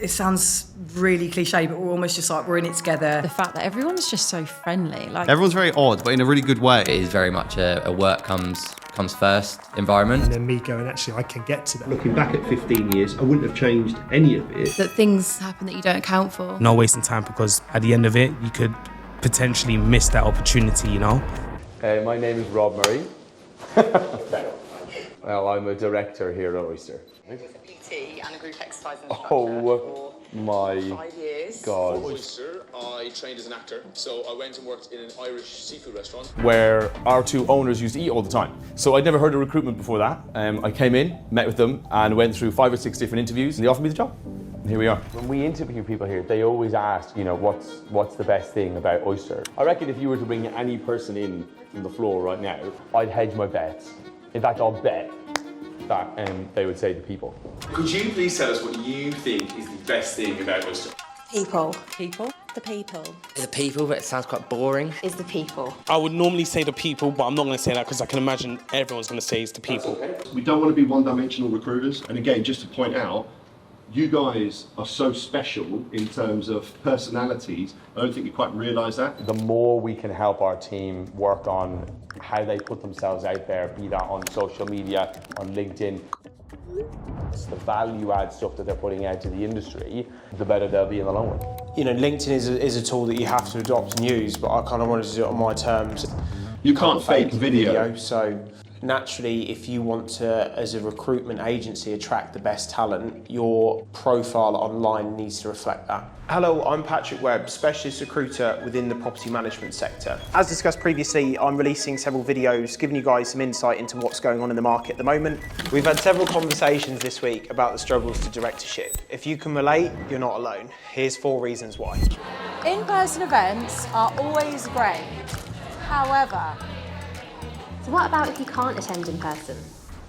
It sounds really cliche, but we're almost just like we're in it together. The fact that everyone's just so friendly. Everyone's very odd, but in a really good way. It is very much a work comes first environment. And then me going, actually, I can get to that. Looking back at 15 years, I wouldn't have changed any of it. That things happen that you don't account for. No wasting time, because at the end of it, you could potentially miss that opportunity, you know? My name is Rob Murray. Well, I'm a director here at Oyster. I was a PT and a group exercise instructor Oh my for 5 years. God. For Oyster, I trained as an actor, so I went and worked in an Irish seafood restaurant. Where our two owners used to eat all the time. So I'd never heard of recruitment before that. I came in, met with them, and went through 5 or 6 different interviews, and they offered me the job. And here we are. When we interview people here, they always ask, you know, what's the best thing about Oyster? I reckon if you were to bring any person in from the floor right now, I'd hedge my bets. In fact, I'll bet that they would say the people. Could you please tell us what you think is the best thing about Oyster? People. People. The people. The people, but it sounds quite boring. Is the people. I would normally say the people, but I'm not going to say that because I can imagine everyone's going to say it's the people. Okay. We don't want to be one-dimensional recruiters. And again, just to point out, you guys are so special in terms of personalities. I don't think you quite realise that. The more we can help our team work on how they put themselves out there, be that on social media, on LinkedIn, it's the value add stuff that they're putting out to the industry, the better they'll be in the long run. You know, LinkedIn is a tool that you have to adopt and use, but I kind of wanted to do it on my terms. You can't fake video. So naturally, if you want to, as a recruitment agency, attract the best talent, your profile online needs to reflect that. Hello, I'm Patrick Webb, specialist recruiter within the property management sector. As discussed previously, I'm releasing several videos giving you guys some insight into what's going on in the market at the moment. We've had several conversations this week about the struggles to directorship. If you can relate, you're not alone. Here's 4 reasons why. In-person events are always great. However, so what about if you can't attend in person?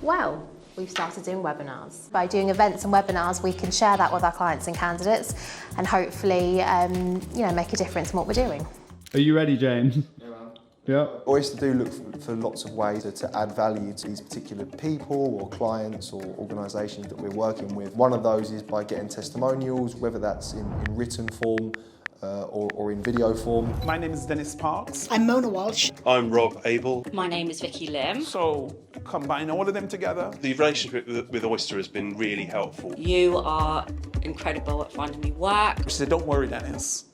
Well, we've started doing webinars. By doing events and webinars, we can share that with our clients and candidates and hopefully, make a difference in what we're doing. Are you ready, James? Yeah. Oyster do look for lots of ways to add value to these particular people or clients or organisations that we're working with. One of those is by getting testimonials, whether that's in written form, or in video form. My name is Dennis Parks. I'm Mona Walsh. I'm Rob Abel. My name is Vicky Lim. So combine all of them together. The relationship with Oyster has been really helpful. You are incredible at finding me work. She said, don't worry, Dennis.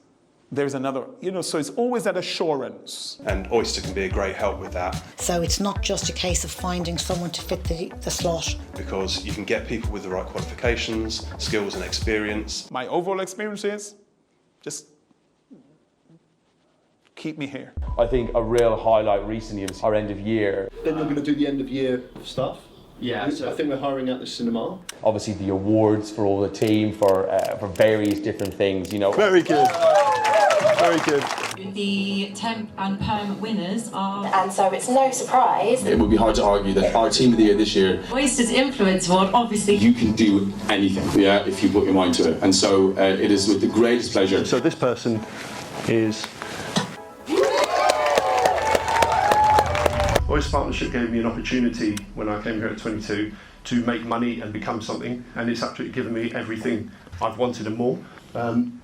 There's another, so it's always that assurance. And Oyster can be a great help with that. So it's not just a case of finding someone to fit the slot. Because you can get people with the right qualifications, skills and experience. My overall experience is just keep me here. I think a real highlight recently is our end of year. Then you're going to do the end of year stuff. Yeah. I think we're hiring out the cinema. Obviously the awards for all the team for various different things, Very good. Very good. The temp and perm winners are... And so it's no surprise. It would be hard to argue that our team of the year this year, Oyster's Influence Award, obviously. you can do anything, if you put your mind to it. And so it is with the greatest pleasure. So this person is... Oyster Partnership gave me an opportunity when I came here at 22 to make money and become something, and it's absolutely given me everything I've wanted and more.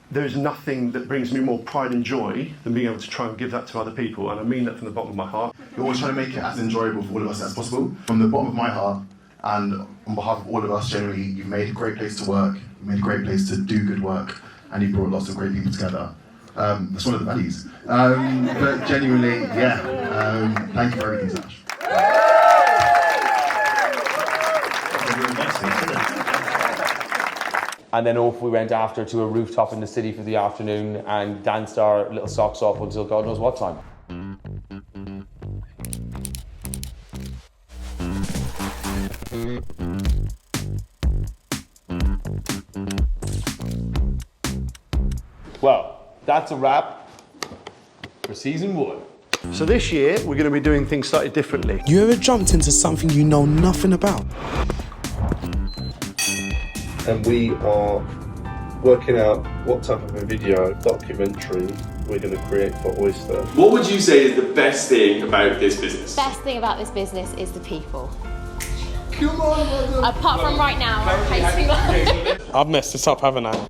There is nothing that brings me more pride and joy than being able to try and give that to other people, and I mean that from the bottom of my heart. We're always trying to make it as enjoyable for all of us as possible. From the bottom of my heart, and on behalf of all of us generally, you've made a great place to work, you've made a great place to do good work, and you've brought lots of great people together. That's one of the values. But genuinely, thank you for everything so much. And then off we went after to a rooftop in the city for the afternoon and danced our little socks off until God knows what time. Well, that's a wrap for season 1. So this year, we're going to be doing things slightly differently. You ever jumped into something you know nothing about? And we are working out what type of a video documentary we're going to create for Oyster. What would you say is the best thing about this business? Best thing about this business is the people. Come on, brother. Apart from right now, I'm pacing. I've messed this up, haven't I?